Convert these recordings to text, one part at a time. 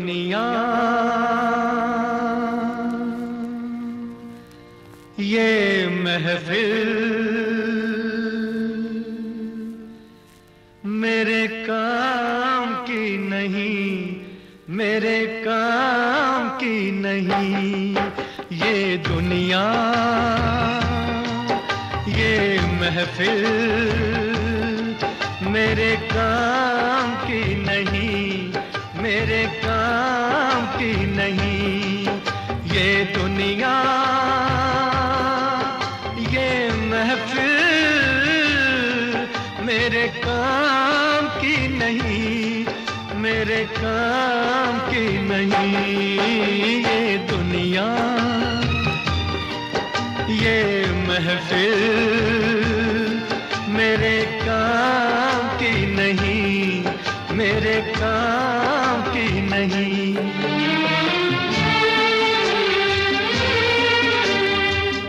दुनिया ये महफिल मेरे काम की नहीं, मेरे काम की नहीं। ये दुनिया ये महफिल मेरे काम की नहीं, मेरे काम की नहीं। ये दुनिया ये महफिल मेरे काम की नहीं, मेरे काम की नहीं। ये दुनिया ये महफिल मेरे काम की नहीं, मेरे काम की नहीं।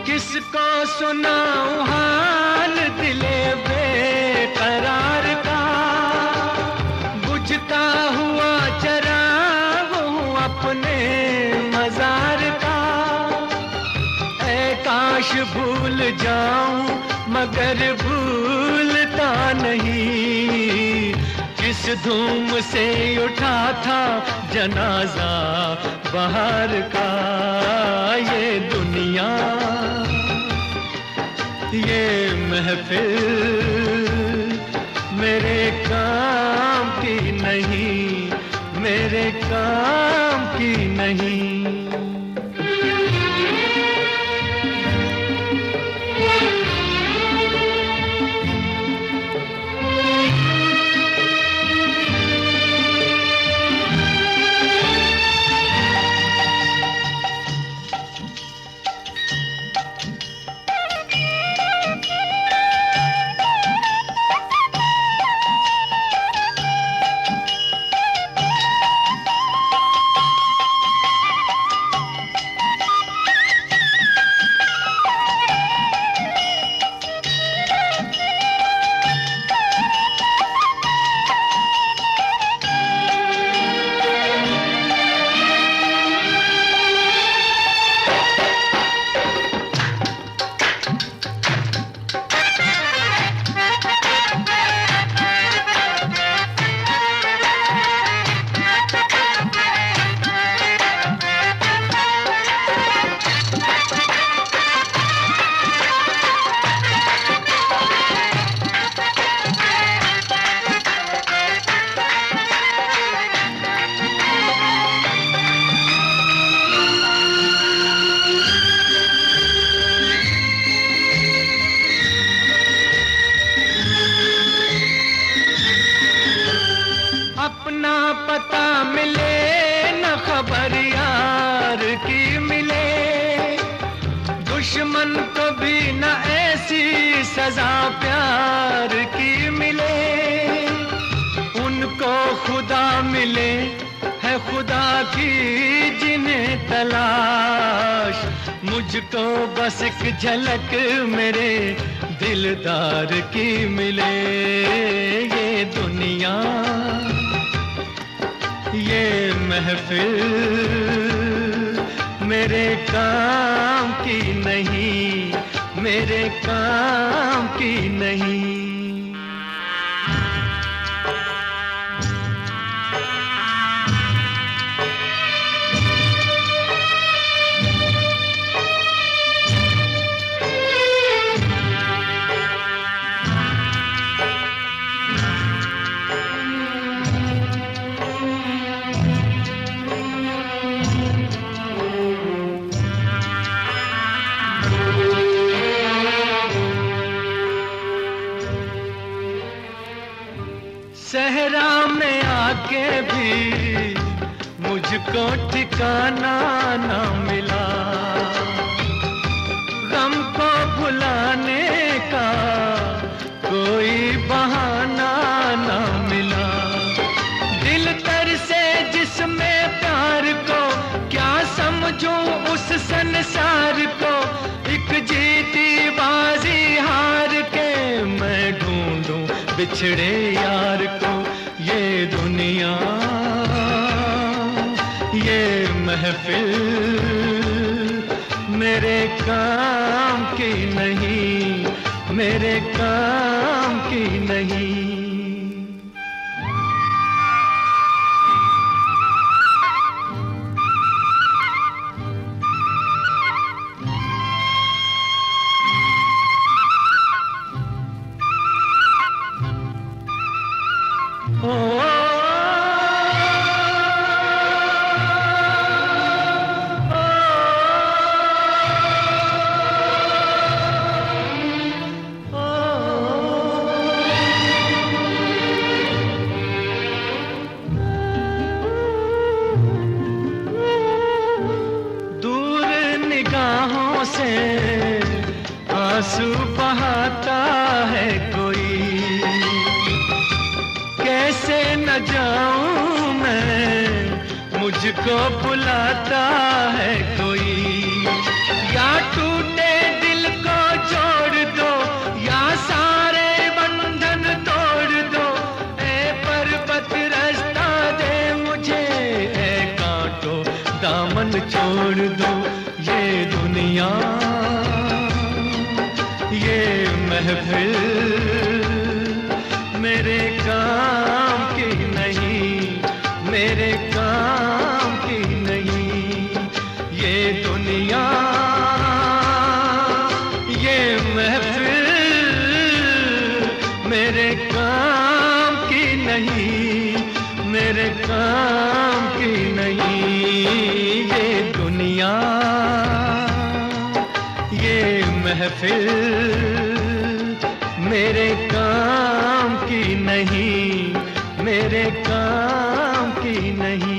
किसको सुनाऊं हाल दिले बेकरार का, बुझता हुआ चराग हूँ अपने मजार का। ऐ काश भूल जाऊं मगर भूलता नहीं, किस धूम से उठा था जनाजा बहार का। ये दुनिया ये महफिल मेरे काम की नहीं, मेरे काम की नहीं। अपना पता मिले न खबर यार की मिले, दुश्मन को भी न ऐसी सजा प्यार की मिले। उनको खुदा मिले है खुदा की जिन्हें तलाश, मुझको बस एक झलक मेरे दिलदार की मिले। ये दुनिया ये महफिल मेरे काम की नहीं, मेरे काम की नहीं। सहरा में आके भी मुझको ठिकाना न मिला, गम को भुलाने का कोई बहाना न मिला। दिल तर से जिसमें प्यार को क्या समझूं उस संसार को, एक जीती बाजी हार के मैं ढूंढूं बिछड़े यार को। ये दुनिया महफिल मेरे काम की नहीं, मेरे काम की नहीं। निगाहों से आंसू बहाता है कोई, कैसे न जाऊं मैं, मुझको बुलाता है कोई। या टूटे दिल को जोड़ दो, या सारे बंधन तोड़ दो। ए पर्वत रास्ता दे मुझे, ए कांटो दामन छोड़ दो। ये दुनिया, ये महफिल मेरे काम की नहीं, मेरे काम की नहीं। ये दुनिया, ये महफिल मेरे काम की नहीं, मेरे काम की नहीं। ये दुनिया, ये महफिल मेरे काम की नहीं, मेरे काम की नहीं।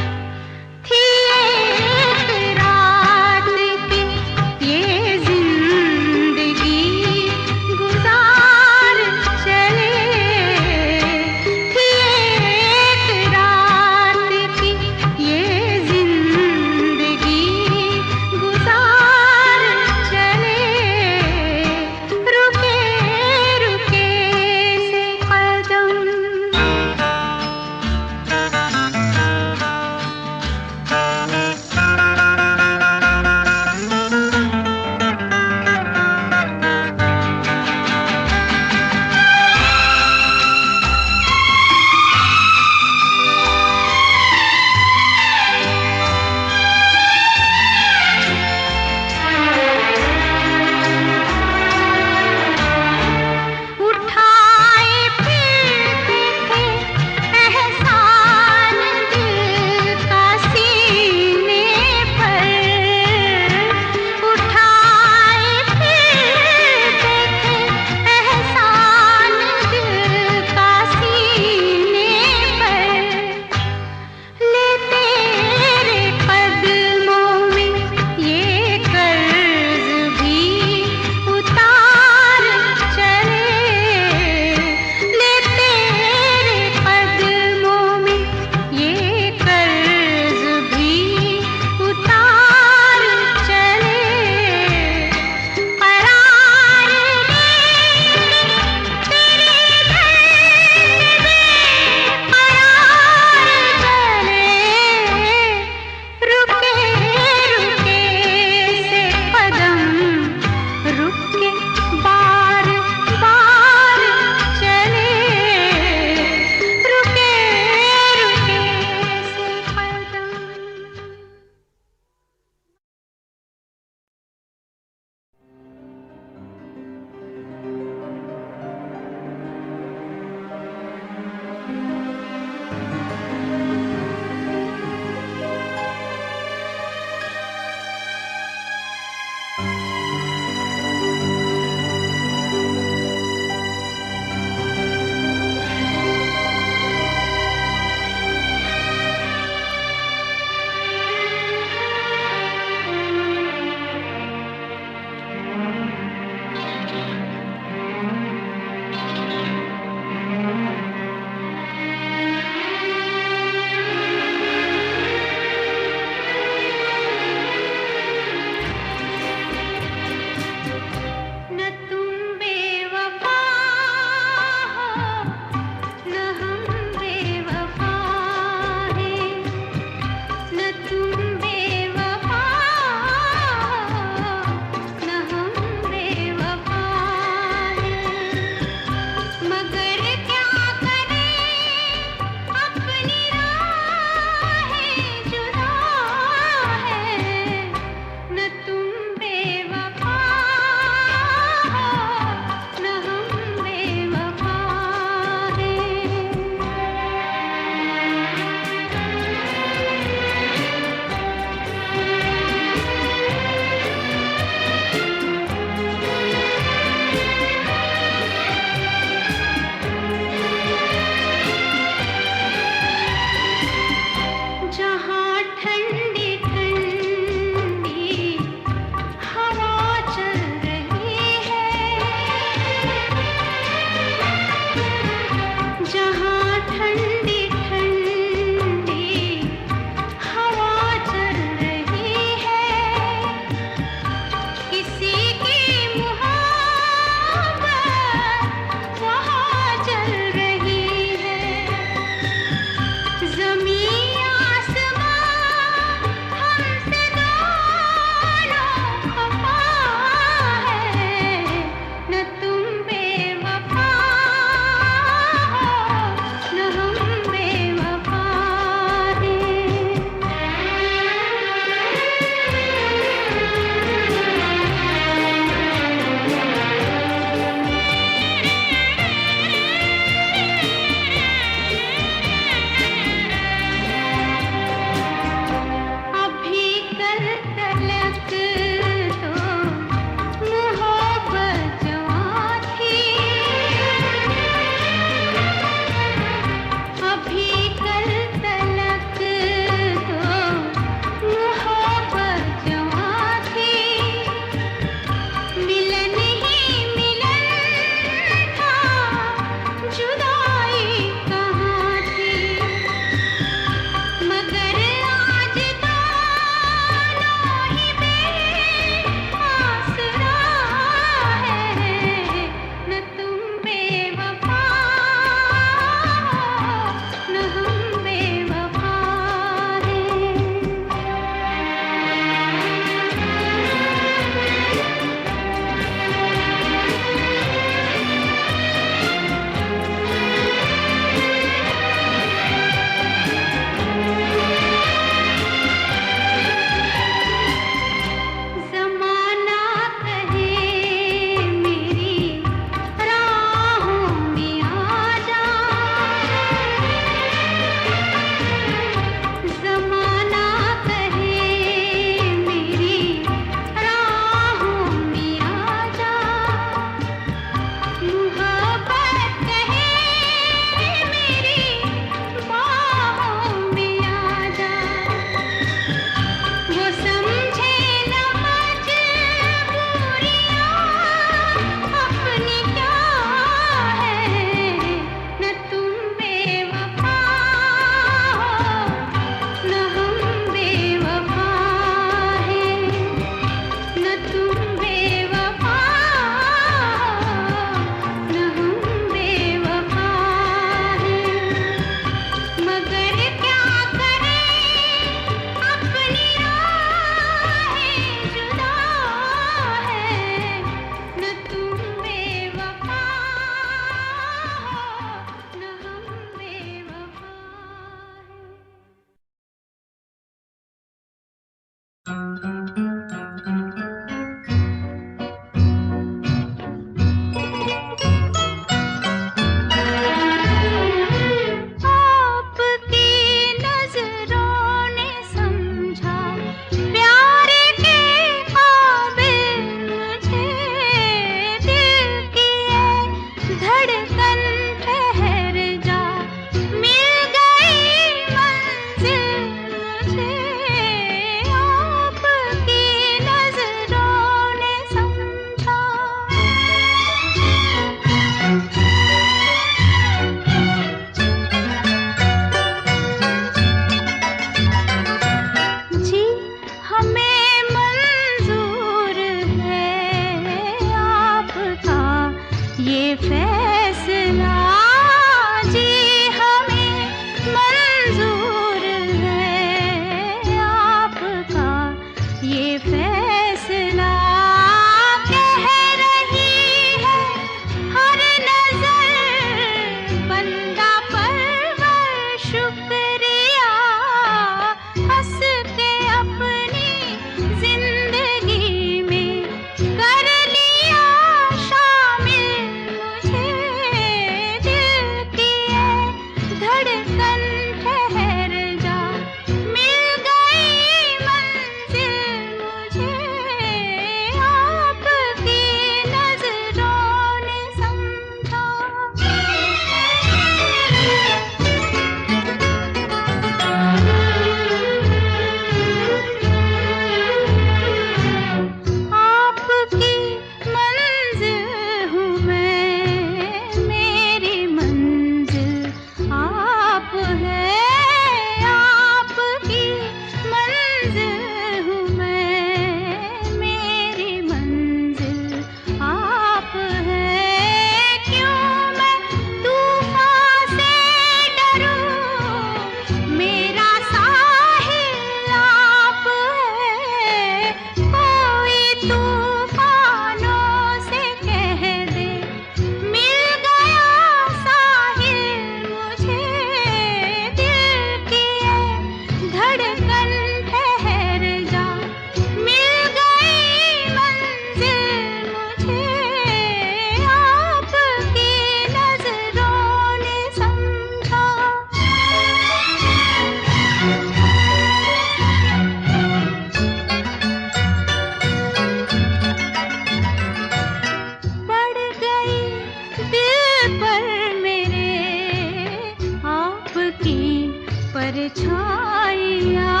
परछाइयाँ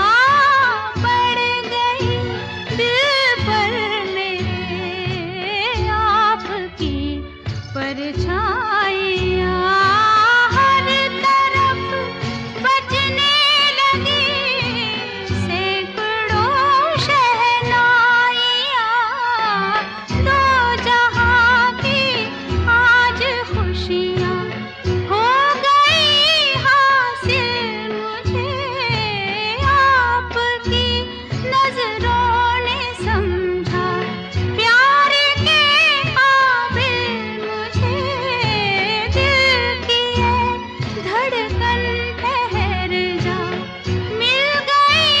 पड़ गई दिल पर मेरे, आपकी परछाइयाँ हर तरफ बजने लगी, सैकड़ों शहनाइयाँ, दो जहाँ की आज खुशियाँ हो गई हासिल मुझे, आपकी नजरों ने समझा प्यार के काबिल मुझे, दिल की है धड़कन ठहर जा, मिल गई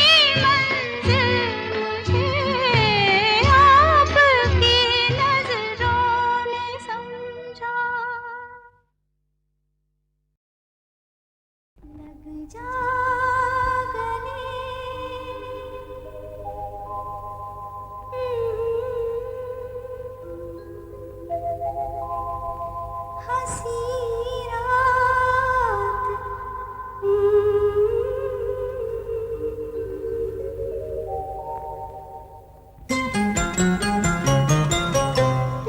मंजिल मुझे, आपकी नजरों ने समझा। लग जा गले, हंसी रात,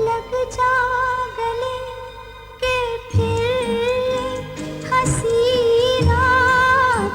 लग जा गले के फिर हंसी रात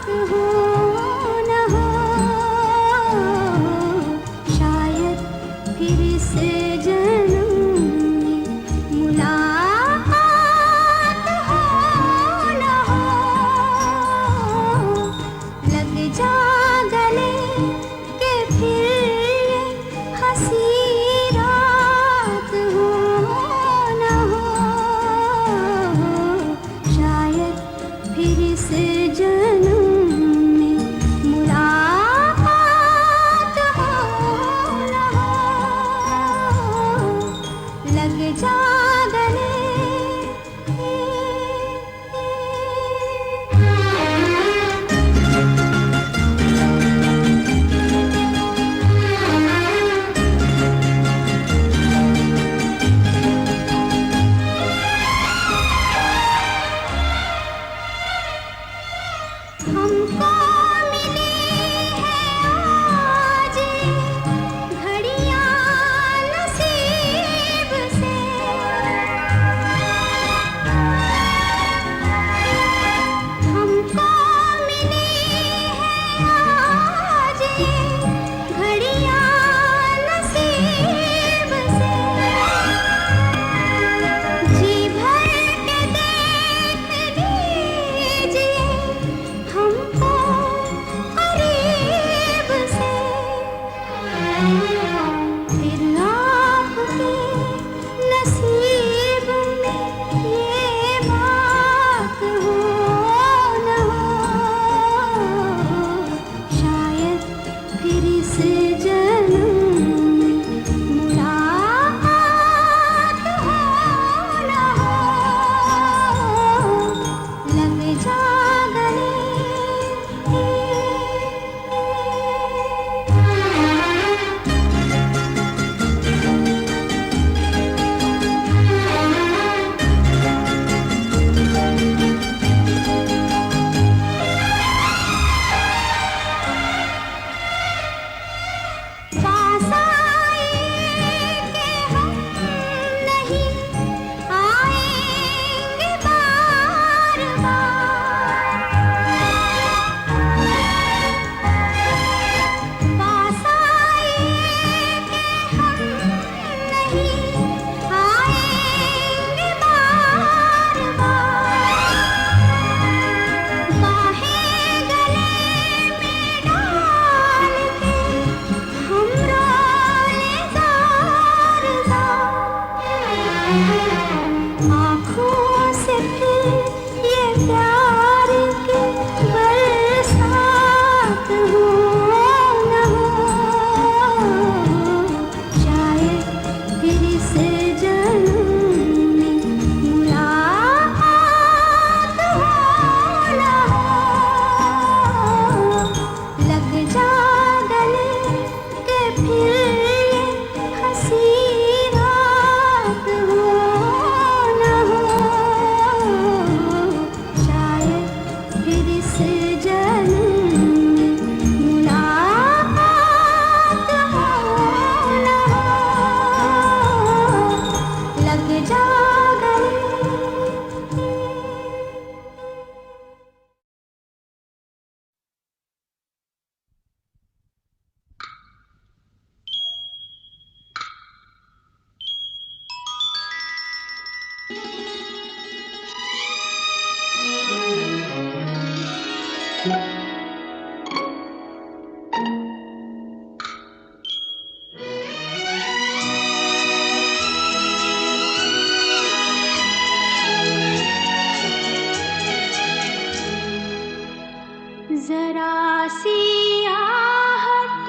जरा सी आहट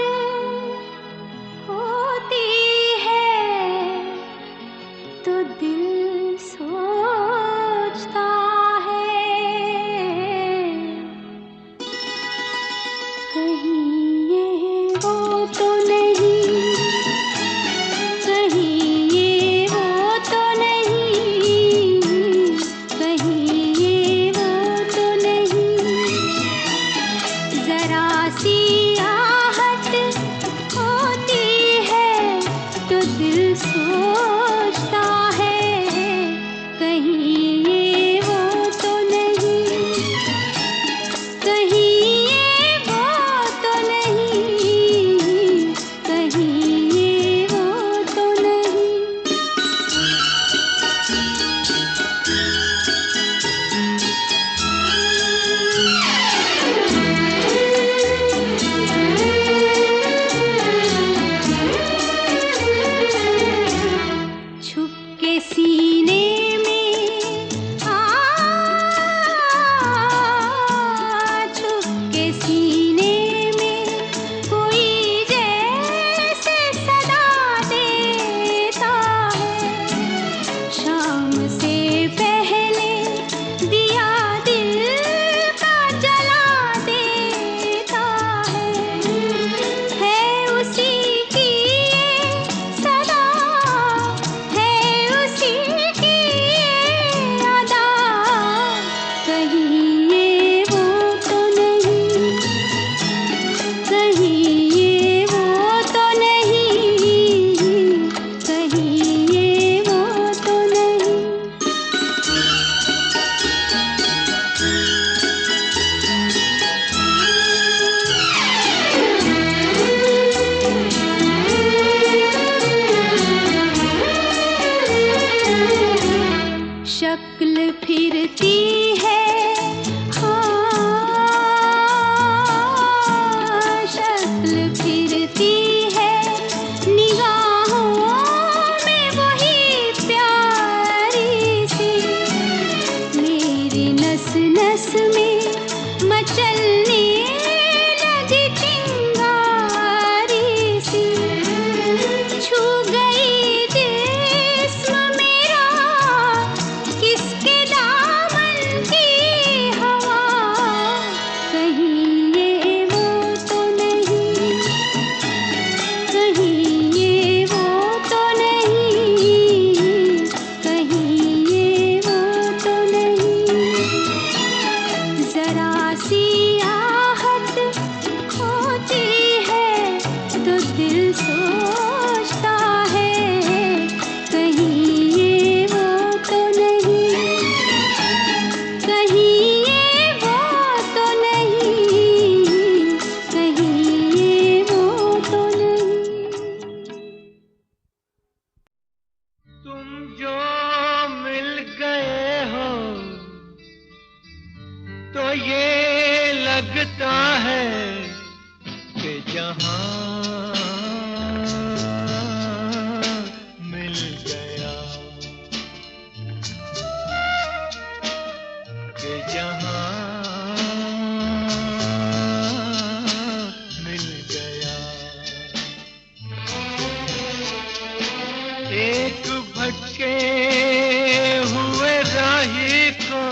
होती है तो दिल सोचता है, कहीं ये वो तो नहीं, कहीं ये वो तो नहीं, कहीं ये वो तो नहीं। जरा सी आहट होती है तो दिल सोचता है, कहीं ये वो तो नहीं, कहीं ये वो तो नहीं, कहीं ये वो तो नहीं। छुप के सीने में छुप के सीने में कोई जैसे सदा देता है, शाम से पहले दिया दिल का जला देता है उसी की ये सदा, है उसी की ये अदा, कहीं ये वो तो नहीं, कहीं ये वो तो नहीं, कहीं ये वो तो नहीं। शक्ल फिरती है, शक्ल फिरती है, निगाहों में वही प्यारी सी, मेरी नस नस में मचलने लगी चिंगारी सी, छू गई जिस्म मेरा किसके दामन की हवा, कहीं ये वो तो नहीं, कहीं ये वो तो नहीं, कहीं ये वो तो नहीं। जरा सी आहट होती है तो दिल सोचता है, कहीं ये वो तो नहीं, कहीं ये वो तो नहीं, कहीं ये वो तो नहीं। तुम जो मिल गए हो तो ये लगता है कि जहां मिल गया, कि जहां मिल गया। एक भटके हुए राही को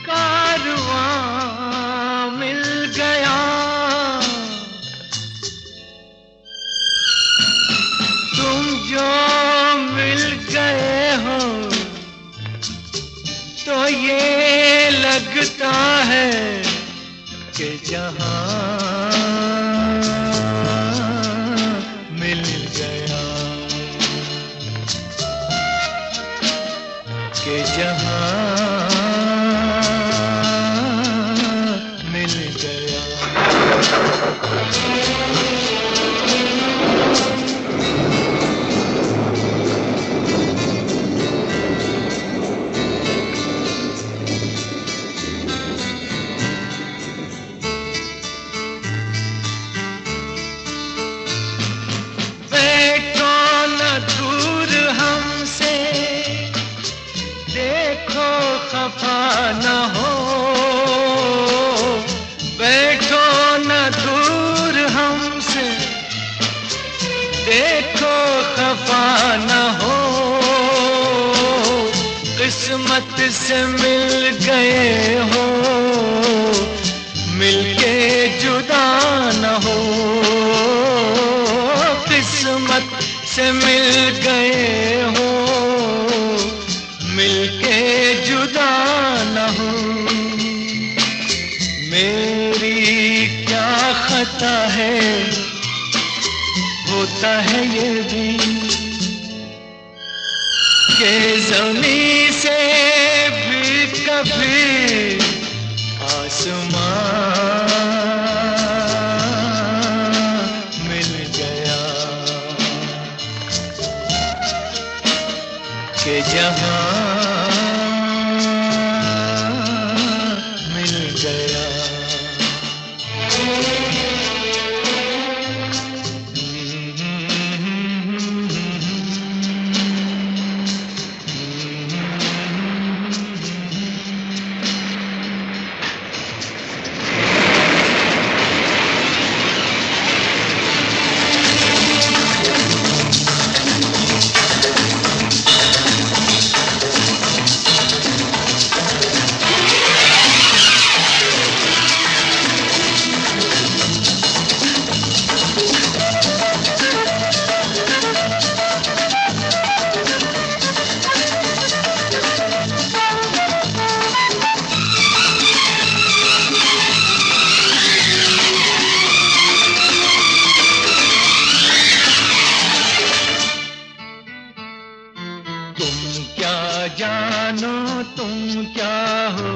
कारवां मिल गया, तुम जो मिल गए हो तो ये लगता है कि जहां मिल गया, कि जहां मिल गया। खफा न हो वफा न हो, किस्मत से मिल गए हो, मिलके जुदा न हो। किस्मत से मिल गए हो, मिलके जुदा न हो। मेरी क्या खता है, होता है ये भी कि ज़मीं से भी कभी आसमां मिल गया, कि जहां मिल गया। जानो तुम क्या हो,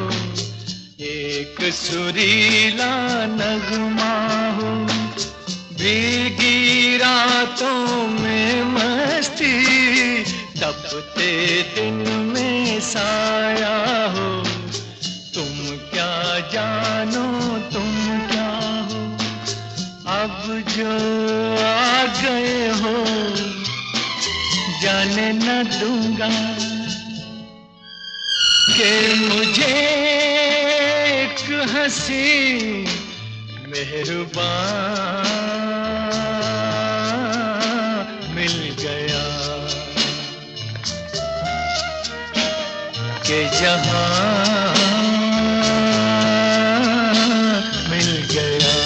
एक सुरीला नगमा हो, भीगी रातों में मस्ती, तपते दिन में साया हो। तुम क्या जानो तुम क्या हो, अब जो आ गए हो जाने न दूंगा कि मुझे एक हंसी मेहरबान मिल गया, कि जहां मिल गया।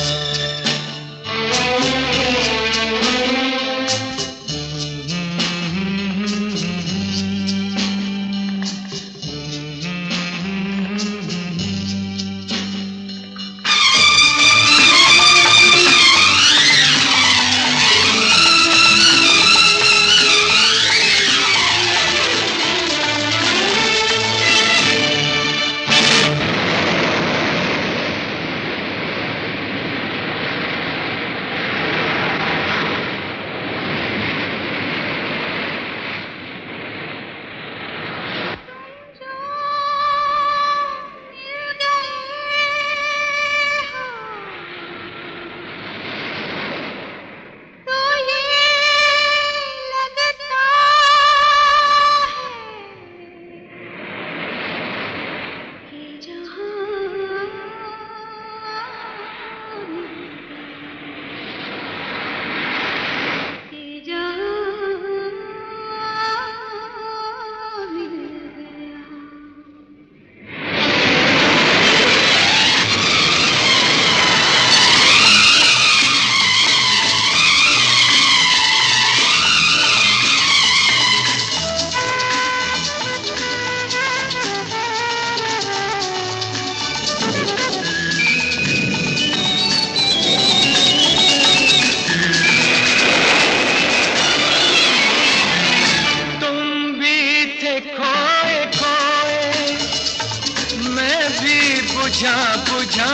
बुझा बुझा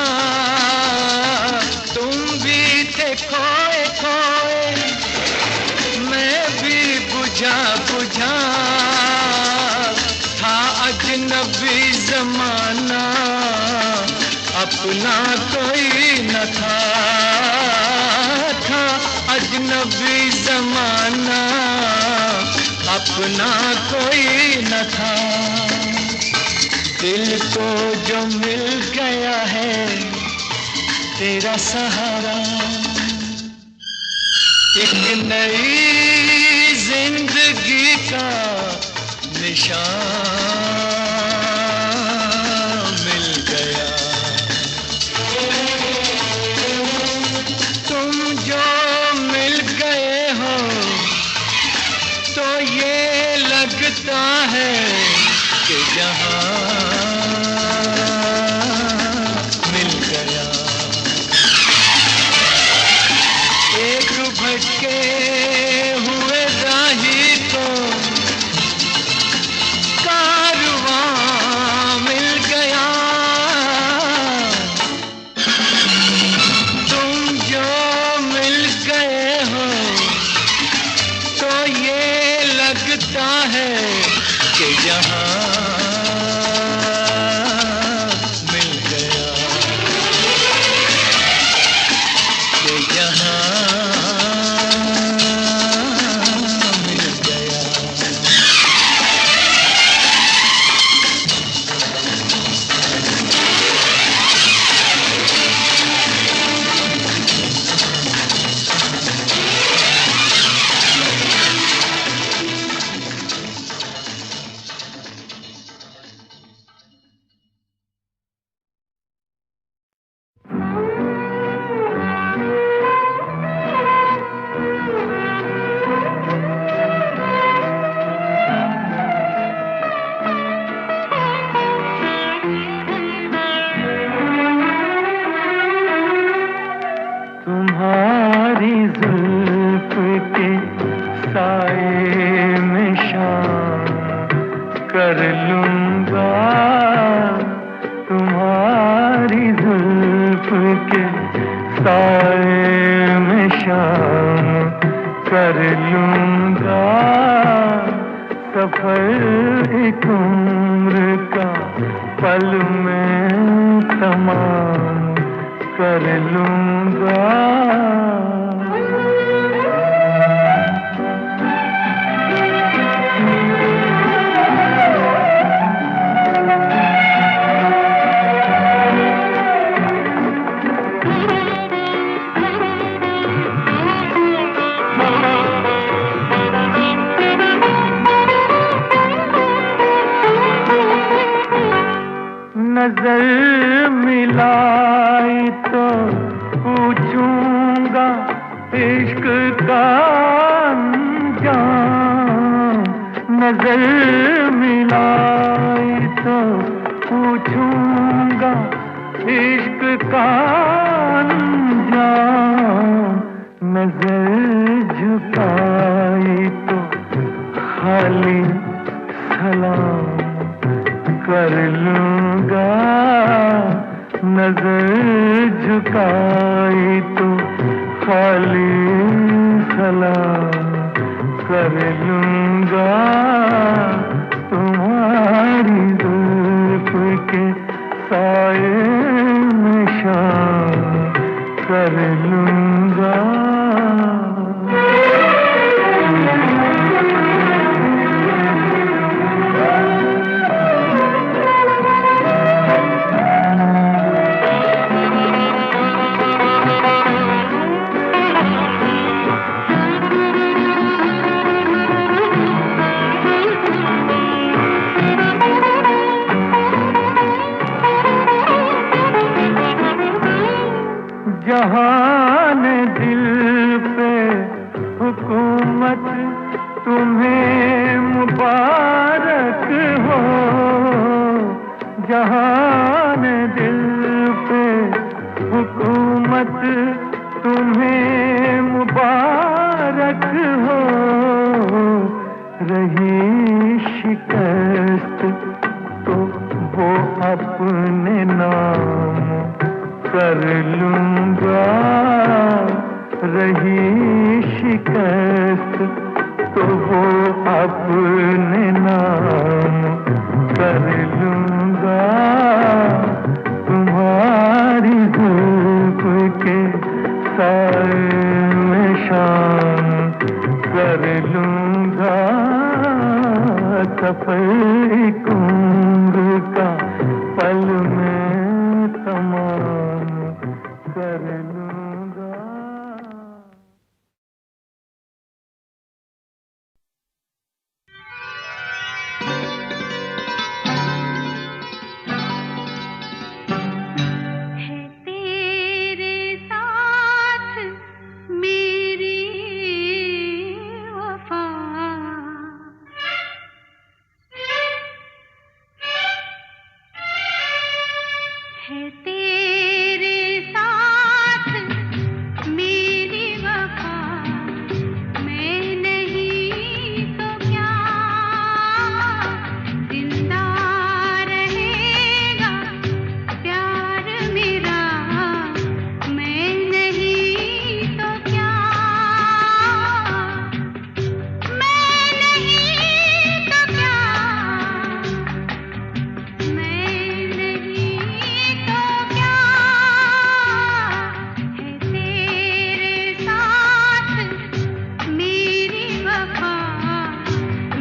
तुम भी थे खोए खोए, मैं भी बुझा बुझा था अजनबी जमाना, अपना कोई न था, था अजनबी जमाना, अपना कोई न था। दिल को जो मिल गया है तेरा सहारा, एक नई जिंदगी का निशान मिल गया। तुम जो मिल गए हो तो ये लगता है कि जहां मिल गया। एक भटके हुए राही को कारवां मिल गया। तुम जो मिल गए हो तो ये लगता है कि जहां मिल गया, कि जहां मिल गया। तुम्हारी जुल्फ के साए में शाम कर लूंगा। तुम्हारी जुल्फ के साए में शाम कर लूंगा। सफर एक उम्र का पल में तमाम कर लूंगा। नजर मिलाई तो पूछूंगा इश्क का अंजाम। नजर मिलाई तो पूछूंगा इश्क का अंजाम। नजर झुकाई तो खाली सलाम कर लूंगा। नजर झुकाई तो खाली सलाम कर लूंगा। तुम्हारी जुल्फ के साए में शाम कर लूंगा। जहान दिल पे हुकूमत तुम्हें मुबारक हो। जहान दिल पे हुकूमत तुम्हें मुबारक हो। रही शिकस्त तो वो अपने नाम कर लूंगा। रही शिकस्त तो वो अपने नाम कर लूंगा। तुम्हारी जुल्फ के साए में शाम कर लूंगा। सफर एक उम्र का पल में तमाम कर लूंगा। है तेरे साथ मेरी वफा, मैं नहीं तो क्या जिंदा रहेगा प्यार मेरा, मैं नहीं तो क्या, मैं नहीं तो क्या, मैं नहीं तो क्या, है तेरे साथ मेरी वफा,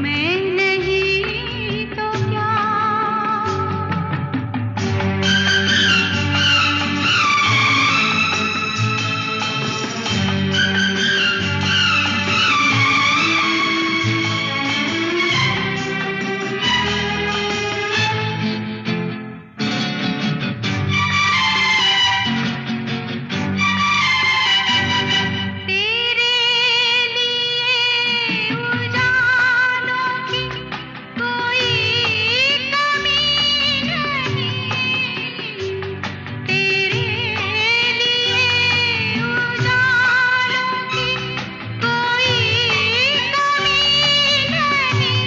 मैं नहीं तो क्या। तेरे लिए उजालों की कोई कमी नहीं, तेरे लिए उजालों की कोई कमी नहीं,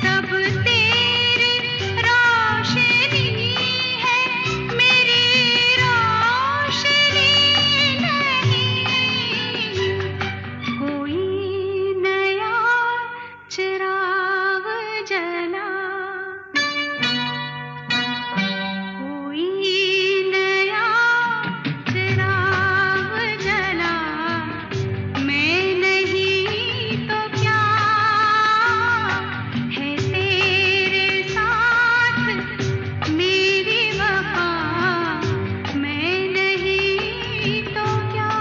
सब तेरी रोशनी है मेरी रोशनी नहीं, कोई नया चिराग जला, कोई नया चिराग जला, मैं नहीं तो क्या, है तेरे साथ मेरी वफा, मैं नहीं तो क्या।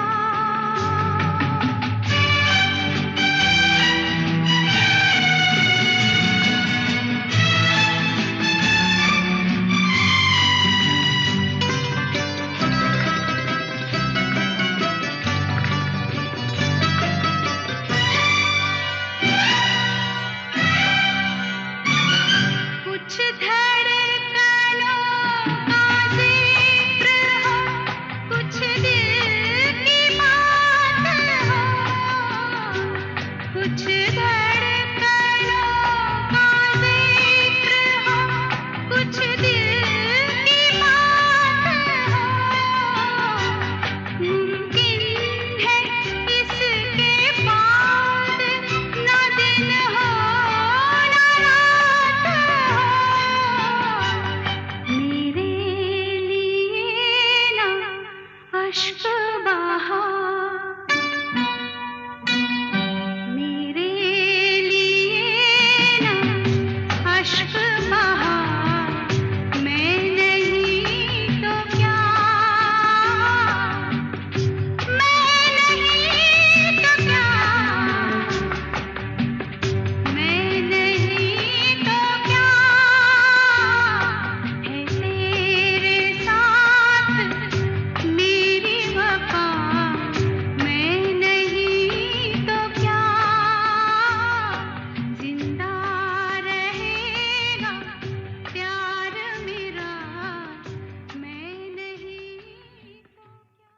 कुछ धड़कनों का जिक्र हो, कुछ दिल की बात हो, कुछ धड़कनों का जिक्र हो, कुछ दिल की बात हो, मुमकिन है इसके बाद ना दिन हो ना रात हो, मेरे लिए ना अश्क बहा, मेरे लिए ना अश्क बहा, मैं नहीं तो क्या, मैं नहीं तो क्या, मैं नहीं तो क्या, है तेरे साथ मेरी वफा, मैं नहीं तो क्या, जिंदा रहेगा प्यार मेरा, मैं नहीं तो क्या।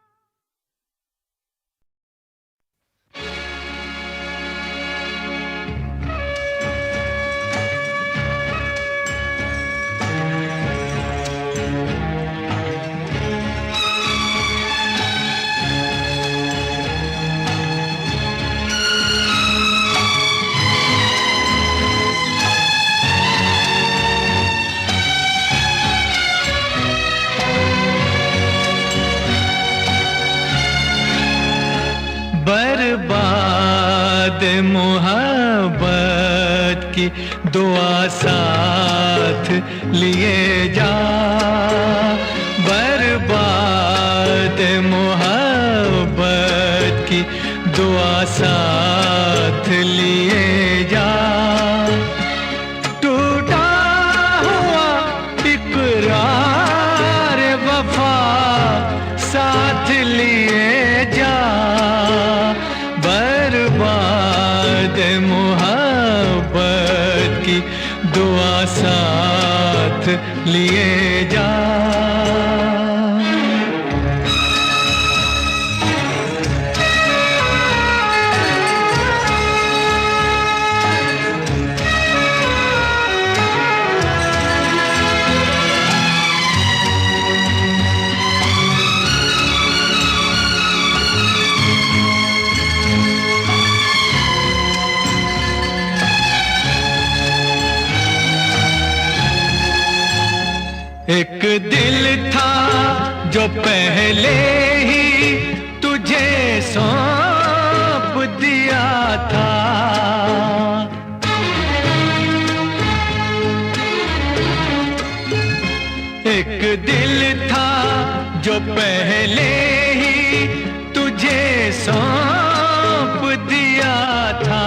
बर्बाद मोहब्बत की दुआ साथ लिए जा, बर्बाद मोहब्बत की दुआ साथ लिए जा, टूटा हुआ इकरार वफा साथ लिए जा, बर्बाद मोहब्बत की दुआ साथ लिए जा। एक दिल था जो पहले ही तुझे सौंप दिया था, एक दिल था जो पहले ही तुझे सौंप दिया था।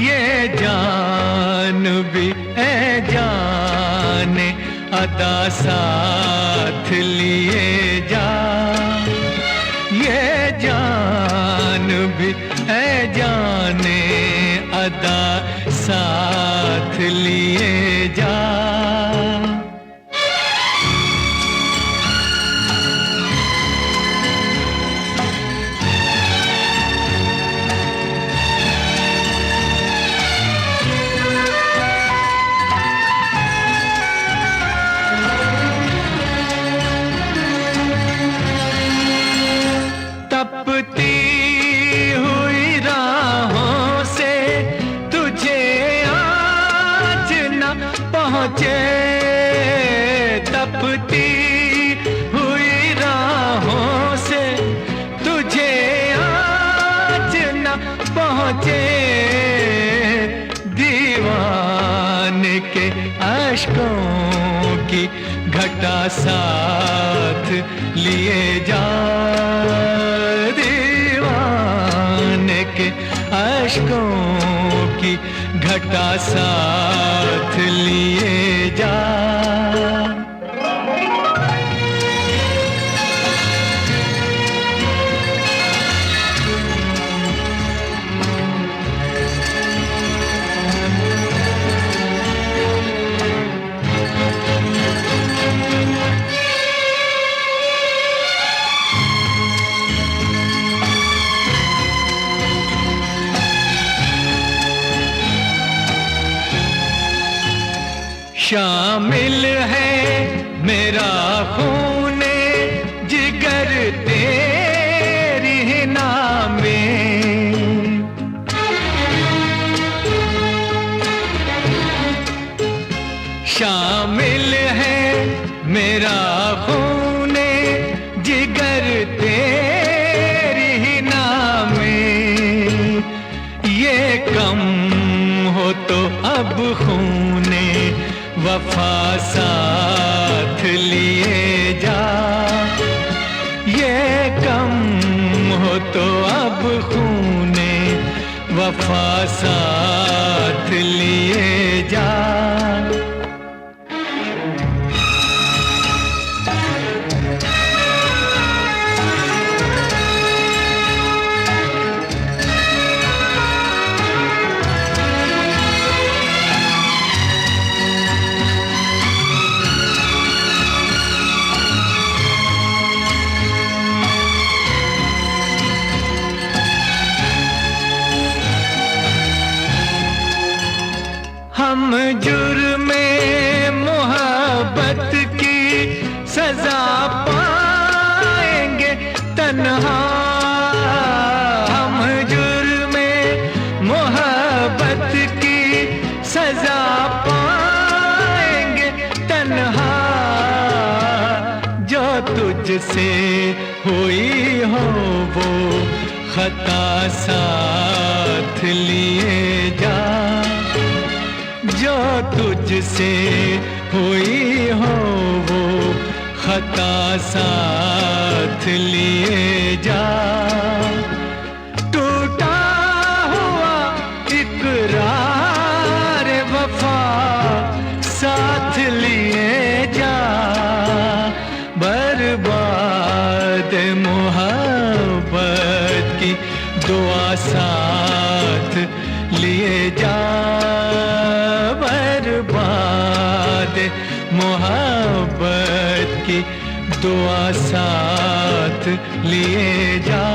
ये जान भी है जाने अदा साथ लिए जा, ये जान भी है जाने अदा साथ लिए जा। तपती हुई राहों से तुझे आज न पहुँचे, तपती हुई राहों से तुझे आज न पहुँचे। दीवाने के अश्कों की घटा साथ लिए जा, दीवाने के अश्कों की घटा साथ लिए जा। शामिल है मेरा खूने जिगर तेरी ही नामे, शामिल है मेरा खूने जिगर तेरी ही नामे। ये कम हो तो अब खूने वफा साथ लिए जा, ये कम हो तो अब खूने वफा साथ लिए जा। हम जुर्मे मोहब्बत की सजा पाएंगे तन्हा, हम जुर्मे मोहब्बत की सजा पाएंगे तन्हा। जो तुझसे हुई हो वो खता साथ लिए जा, जो तुझसे हुई हो वो खता साथ लिए जा। टूटा हुआ इकरार वफा साथ लिए जा, बर्बाद मोहब्बत की दुआ साथ लिए जा, बर्बाद मोहब्बत की दुआ साथ लिए जा।